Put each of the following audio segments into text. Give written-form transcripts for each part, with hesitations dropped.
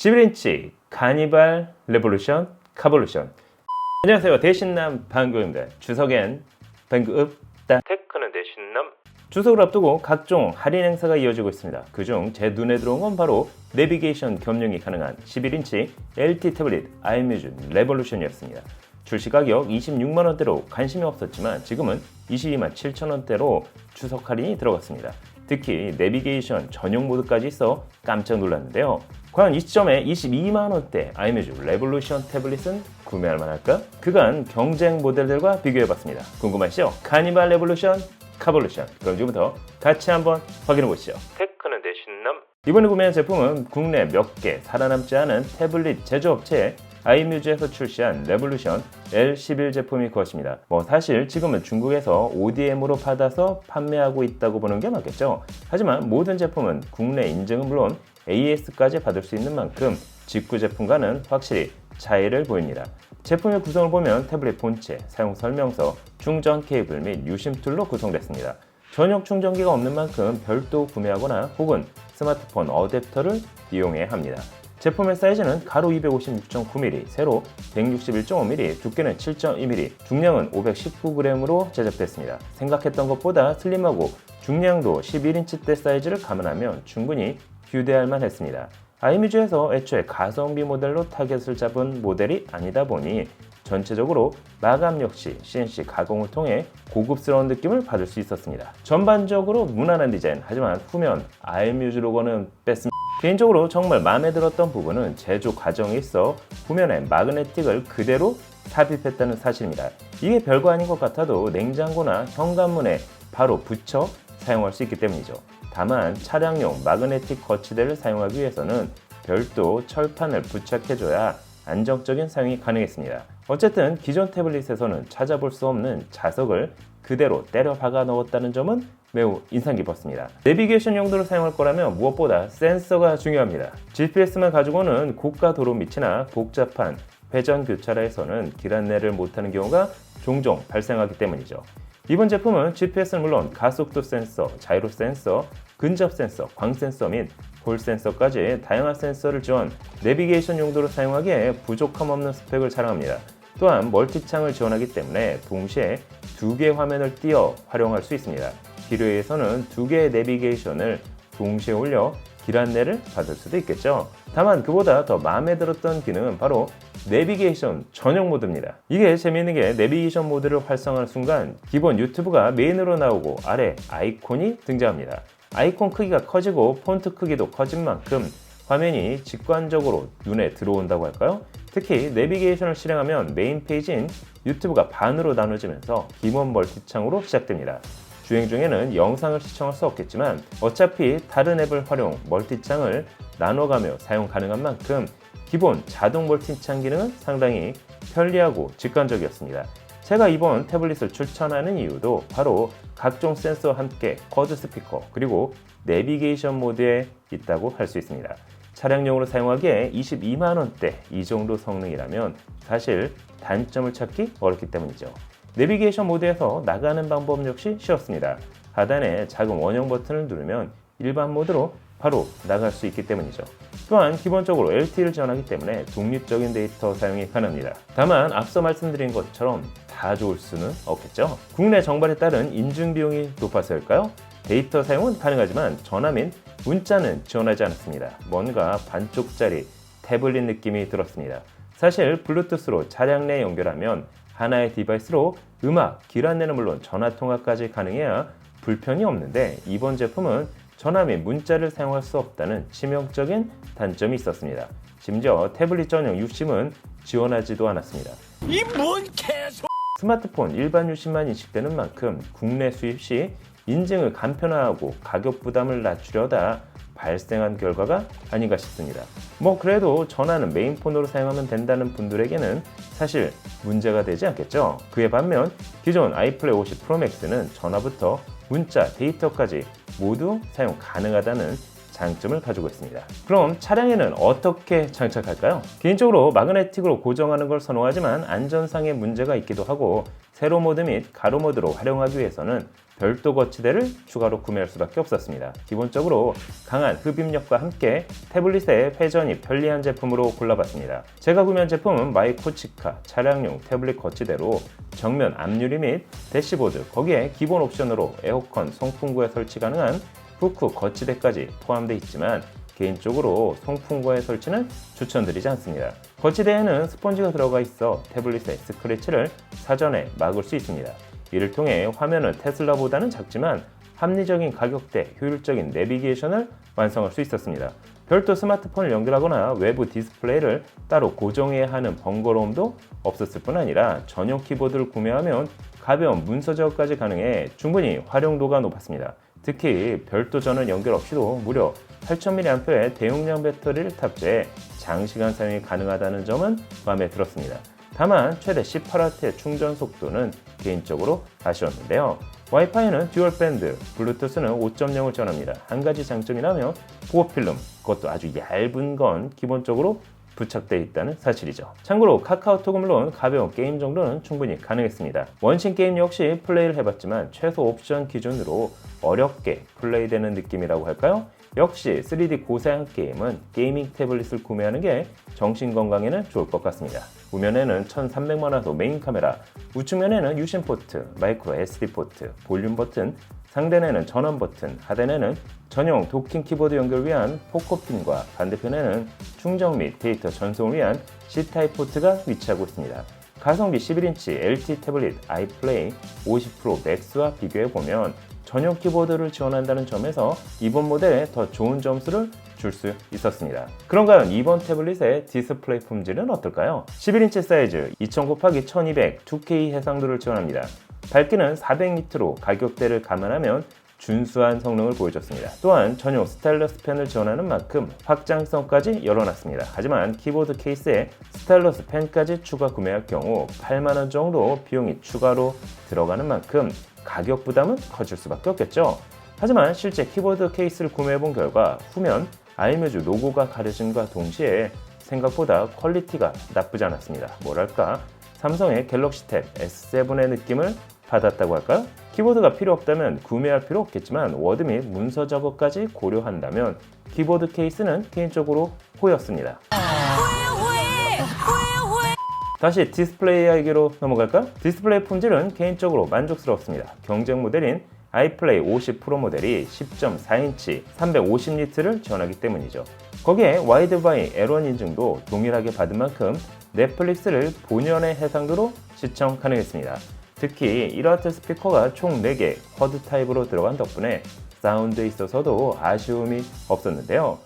11인치 카니발 레볼루션 카볼루션. 안녕하세요, 대신남 방구입니다. 주석엔 방구읍다, 테크는 대신남. 추석을 앞두고 각종 할인 행사가 이어지고 있습니다. 그중 제 눈에 들어온 건 바로 내비게이션 겸용이 가능한 11인치 LT 태블릿 iMuse 레볼루션이었습니다. 출시 가격 26만원대로 관심이 없었지만 지금은 22만 7천원대로 추석 할인이 들어갔습니다. 특히 내비게이션 전용 모드까지 있어 깜짝 놀랐는데요. 과연 이 시점에 22만원대 iMuse 레볼루션 태블릿은 구매할 만할까? 그간 경쟁 모델들과 비교해봤습니다. 궁금하시죠? 카니발 레볼루션 카볼루션. 그럼 지금부터 같이 한번 확인해보시죠. 테크는 대신남. 이번에 구매한 제품은 국내 몇 개 살아남지 않은 태블릿 제조업체 iMuse에서 출시한 레볼루션 L11 제품이 그것입니다. 사실 지금은 중국에서 ODM으로 받아서 판매하고 있다고 보는 게 맞겠죠. 하지만 모든 제품은 국내 인증은 물론 AS까지 받을 수 있는 만큼 직구 제품과는 확실히 차이를 보입니다. 제품의 구성을 보면 태블릿 본체, 사용 설명서, 충전 케이블 및 유심 툴로 구성됐습니다. 전용 충전기가 없는 만큼 별도 구매하거나 혹은 스마트폰 어댑터를 이용해야 합니다. 제품의 사이즈는 가로 256.9mm, 세로 161.5mm, 두께는 7.2mm, 중량은 519g으로 제작됐습니다. 생각했던 것보다 슬림하고 중량도 11인치대 사이즈를 감안하면 충분히 휴대할 만했습니다. iMuse에서 애초에 가성비 모델로 타겟을 잡은 모델이 아니다 보니 전체적으로 마감 역시 CNC 가공을 통해 고급스러운 느낌을 받을 수 있었습니다. 전반적으로 무난한 디자인, 하지만 후면 iMuse 로고는 뺐습니다. 개인적으로 정말 마음에 들었던 부분은 제조 과정에 있어 후면에 마그네틱을 그대로 삽입했다는 사실입니다. 이게 별거 아닌 것 같아도 냉장고나 현관문에 바로 붙여 사용할 수 있기 때문이죠. 다만 차량용 마그네틱 거치대를 사용하기 위해서는 별도 철판을 부착해줘야 안정적인 사용이 가능했습니다. 어쨌든 기존 태블릿에서는 찾아볼 수 없는 자석을 그대로 때려 박아 넣었다는 점은 매우 인상 깊었습니다. 내비게이션 용도로 사용할 거라면 무엇보다 센서가 중요합니다. GPS만 가지고는 고가 도로 밑이나 복잡한 회전 교차로에서는 길 안내를 못하는 경우가 종종 발생하기 때문이죠. 이번 제품은 GPS는 물론 가속도 센서, 자이로 센서, 근접 센서, 광 센서 및 볼 센서까지 다양한 센서를 지원, 내비게이션 용도로 사용하기에 부족함 없는 스펙을 자랑합니다. 또한 멀티창을 지원하기 때문에 동시에 두 개의 화면을 띄어 활용할 수 있습니다. 필요에 의해서는 두 개의 내비게이션을 동시에 올려 길 안내를 받을 수도 있겠죠. 다만 그보다 더 마음에 들었던 기능은 바로 내비게이션 전용 모드입니다. 이게 재미있는 게 내비게이션 모드를 활성화하는 순간 기본 유튜브가 메인으로 나오고 아래 아이콘이 등장합니다. 아이콘 크기가 커지고 폰트 크기도 커진 만큼 화면이 직관적으로 눈에 들어온다고 할까요? 특히 내비게이션을 실행하면 메인 페이지인 유튜브가 반으로 나눠지면서 기본 멀티창으로 시작됩니다. 주행 중에는 영상을 시청할 수 없겠지만 어차피 다른 앱을 활용 멀티창을 나눠가며 사용 가능한 만큼 기본 자동 멀티창 기능은 상당히 편리하고 직관적이었습니다. 제가 이번 태블릿을 추천하는 이유도 바로 각종 센서와 함께 쿼드 스피커 그리고 내비게이션 모드에 있다고 할 수 있습니다. 차량용으로 사용하기에 22만원대 이 정도 성능이라면 사실 단점을 찾기 어렵기 때문이죠. 내비게이션 모드에서 나가는 방법 역시 쉬웠습니다. 하단에 작은 원형 버튼을 누르면 일반 모드로 바로 나갈 수 있기 때문이죠. 또한 기본적으로 LTE를 지원하기 때문에 독립적인 데이터 사용이 가능합니다. 다만 앞서 말씀드린 것처럼 다 좋을 수는 없겠죠. 국내 정발에 따른 인증 비용이 높아서일까요? 데이터 사용은 가능하지만 전화 및 문자는 지원하지 않았습니다. 뭔가 반쪽짜리 태블릿 느낌이 들었습니다. 사실 블루투스로 차량 내 연결하면 하나의 디바이스로 음악, 길 안내는 물론 전화 통화까지 가능해야 불편이 없는데 이번 제품은 전화 및 문자를 사용할 수 없다는 치명적인 단점이 있었습니다. 심지어 태블릿 전용 유심은 지원하지도 않았습니다. 이 뭔 개소! 스마트폰 일반 유심만 인식되는 만큼 국내 수입 시 인증을 간편화하고 가격 부담을 낮추려다 발생한 결과가 아닌가 싶습니다. 그래도 전화는 메인폰으로 사용하면 된다는 분들에게는 사실 문제가 되지 않겠죠. 그에 반면 기존 아이플레이 50 프로 맥스는 전화부터 문자, 데이터까지 모두 사용 가능하다는 장점을 가지고 있습니다. 그럼 차량에는 어떻게 장착할까요? 개인적으로 마그네틱으로 고정하는 걸 선호하지만 안전상의 문제가 있기도 하고 세로 모드 및 가로 모드로 활용하기 위해서는 별도 거치대를 추가로 구매할 수밖에 없었습니다. 기본적으로 강한 흡입력과 함께 태블릿의 회전이 편리한 제품으로 골라봤습니다. 제가 구매한 제품은 마이코치카 차량용 태블릿 거치대로 정면 앞유리 및 대시보드, 거기에 기본 옵션으로 에어컨 송풍구에 설치 가능한 후크 거치대까지 포함되어 있지만 개인적으로 송풍구에 설치는 추천드리지 않습니다. 거치대에는 스펀지가 들어가 있어 태블릿의 스크래치를 사전에 막을 수 있습니다. 이를 통해 화면은 테슬라보다는 작지만 합리적인 가격대, 효율적인 내비게이션을 완성할 수 있었습니다. 별도 스마트폰을 연결하거나 외부 디스플레이를 따로 고정해야 하는 번거로움도 없었을 뿐 아니라 전용 키보드를 구매하면 가벼운 문서 작업까지 가능해 충분히 활용도가 높았습니다. 특히 별도 전원 연결 없이도 무려 8000mAh의 대용량 배터리를 탑재해 장시간 사용이 가능하다는 점은 마음에 들었습니다. 다만 최대 18W의 충전 속도는 개인적으로 아쉬웠는데요. 와이파이는 듀얼 밴드, 블루투스는 5.0을 지원합니다. 한 가지 장점이라면 보호 필름, 그것도 아주 얇은 건 기본적으로 부착되어 있다는 사실이죠. 참고로 카카오톡은 물론 가벼운 게임 정도는 충분히 가능했습니다. 원신 게임 역시 플레이를 해봤지만 최소 옵션 기준으로 어렵게 플레이되는 느낌이라고 할까요? 역시 3D 고사양 게임은 게이밍 태블릿을 구매하는 게 정신건강에는 좋을 것 같습니다. 우면에는 1300만화소 메인 카메라, 우측면에는 유심 포트, 마이크로 SD 포트, 볼륨 버튼, 상단에는 전원 버튼, 하단에는 전용 도킹 키보드 연결을 위한 포커핀과 반대편에는 충전 및 데이터 전송을 위한 C타입 포트가 위치하고 있습니다. 가성비 11인치 LT 태블릿 아이플레이 50 프로 맥스와 비교해보면 전용 키보드를 지원한다는 점에서 이번 모델에 더 좋은 점수를 줄 수 있었습니다. 그런가요? 이번 태블릿의 디스플레이 품질은 어떨까요? 11인치 사이즈 2000x1200 2K 해상도를 지원합니다. 밝기는 400니트로 가격대를 감안하면 준수한 성능을 보여줬습니다. 또한 전용 스타일러스 펜을 지원하는 만큼 확장성까지 열어놨습니다. 하지만 키보드 케이스에 스타일러스 펜까지 추가 구매할 경우 8만원 정도 비용이 추가로 들어가는 만큼 가격 부담은 커질 수밖에 없겠죠. 하지만 실제 키보드 케이스를 구매해본 결과 후면 알뮤즈 로고가 가려짐과 동시에 생각보다 퀄리티가 나쁘지 않았습니다. 뭐랄까, 삼성의 갤럭시 탭 S7의 느낌을 받았다고 할까요? 키보드가 필요 없다면 구매할 필요 없겠지만 워드 및 문서 작업까지 고려한다면 키보드 케이스는 개인적으로 호였습니다. 다시 디스플레이 이야기로 넘어갈까요? 디스플레이 품질은 개인적으로 만족스러웠습니다. 경쟁 모델인 아이플레이 50 프로 모델이 10.4인치 350니트를 지원하기 때문이죠. 거기에 와이드바이 L1 인증도 동일하게 받은 만큼 넷플릭스를 본연의 해상도로 시청 가능했습니다. 특히 1W 스피커가 총 4개 쿼드 타입으로 들어간 덕분에 사운드에 있어서도 아쉬움이 없었는데요.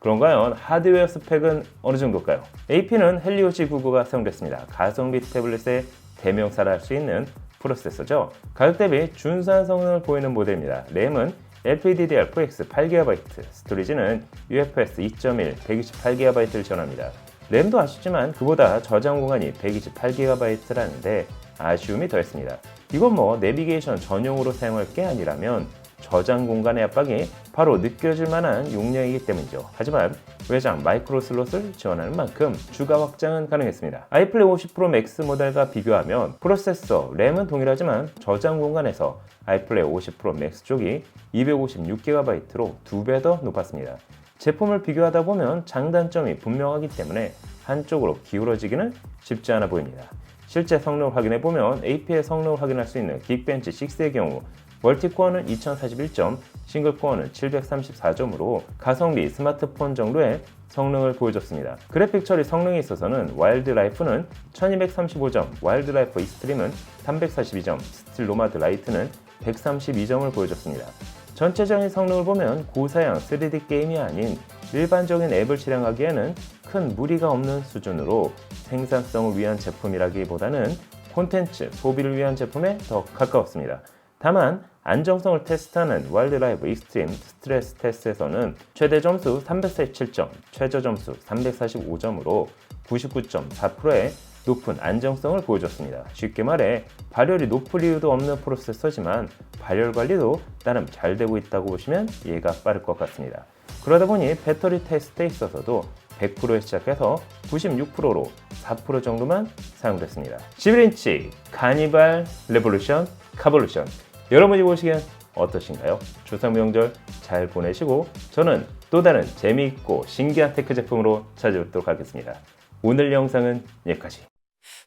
그런가요? 하드웨어 스펙은 어느 정도일까요? AP는 헬리오 G99가 사용됐습니다. 가성비 태블릿의 대명사라 할 수 있는 프로세서죠. 가격 대비 준수한 성능을 보이는 모델입니다. 램은 LPDDR4X 8GB, 스토리지는 UFS 2.1 128GB를 지원합니다. 램도 아쉽지만 그보다 저장 공간이 128GB라는데 아쉬움이 더했습니다. 이건 뭐 내비게이션 전용으로 사용할 게 아니라면 저장 공간의 압박이 바로 느껴질 만한 용량이기 때문이죠. 하지만 외장 마이크로 슬롯을 지원하는 만큼 추가 확장은 가능했습니다. 아이플레이 50 프로 맥스 모델과 비교하면 프로세서, 램은 동일하지만 저장 공간에서 아이플레이 50 프로 맥스 쪽이 256GB로 2배 더 높았습니다. 제품을 비교하다 보면 장단점이 분명하기 때문에 한쪽으로 기울어지기는 쉽지 않아 보입니다. 실제 성능을 확인해보면 AP의 성능을 확인할 수 있는 긱벤치 6의 경우 멀티코어는 2041점, 싱글코어는 734점으로 가성비 스마트폰 정도의 성능을 보여줬습니다. 그래픽 처리 성능에 있어서는 와일드라이프는 1235점, 와일드라이프 익스트림은 342점, 스틸 노마드 라이트는 132점을 보여줬습니다. 전체적인 성능을 보면 고사양 3D 게임이 아닌 일반적인 앱을 실행하기에는 큰 무리가 없는 수준으로 생산성을 위한 제품이라기보다는 콘텐츠, 소비를 위한 제품에 더 가까웠습니다. 다만 안정성을 테스트하는 와일드라이브 익스트림 스트레스 테스트에서는 최대 점수 347점, 최저 점수 345점으로 99.4%의 높은 안정성을 보여줬습니다. 쉽게 말해 발열이 높을 이유도 없는 프로세서지만 발열 관리도 나름 잘 되고 있다고 보시면 이해가 빠를 것 같습니다. 그러다 보니 배터리 테스트에 있어서도 100%에 시작해서 96%로 4% 정도만 사용됐습니다. 11인치 카니발 레볼루션 카볼루션, 여러분이 보시기엔 어떠신가요? 추석 명절 잘 보내시고 저는 또 다른 재미있고 신기한 테크 제품으로 찾아뵙도록 하겠습니다. 오늘 영상은 여기까지.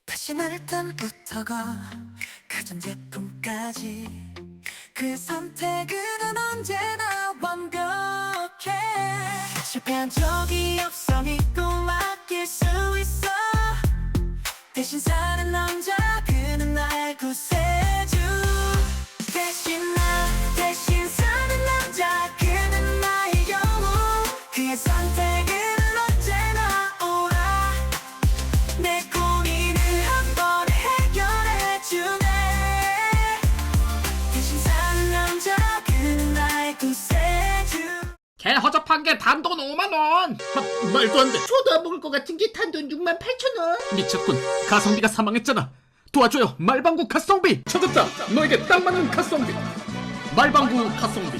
다시 날단부터가 가전제품까지 그 선택은 언제나 완벽해. 실패한 적이 없어 믿고 맡길 수 있어. 대신 사는 남자 그는 나의 구세주. 대신 사는 남자 그는 나의 영웅. 그의 선택은 언제나 옳아. 내 고민을 한 번에 해결해주네. 대신 사는 남자 그는 나의 구세주. 개 허접한 게 단돈 5만원. 말도 안 돼. 줘도 안 먹을 것 같은 게 단돈 68,000원. 미쳤군. 가성비가 사망했잖아. 도와줘요. 말방구 가성비. 찾았다. 너에게 딱 맞는 가성비. 말방구 가성비.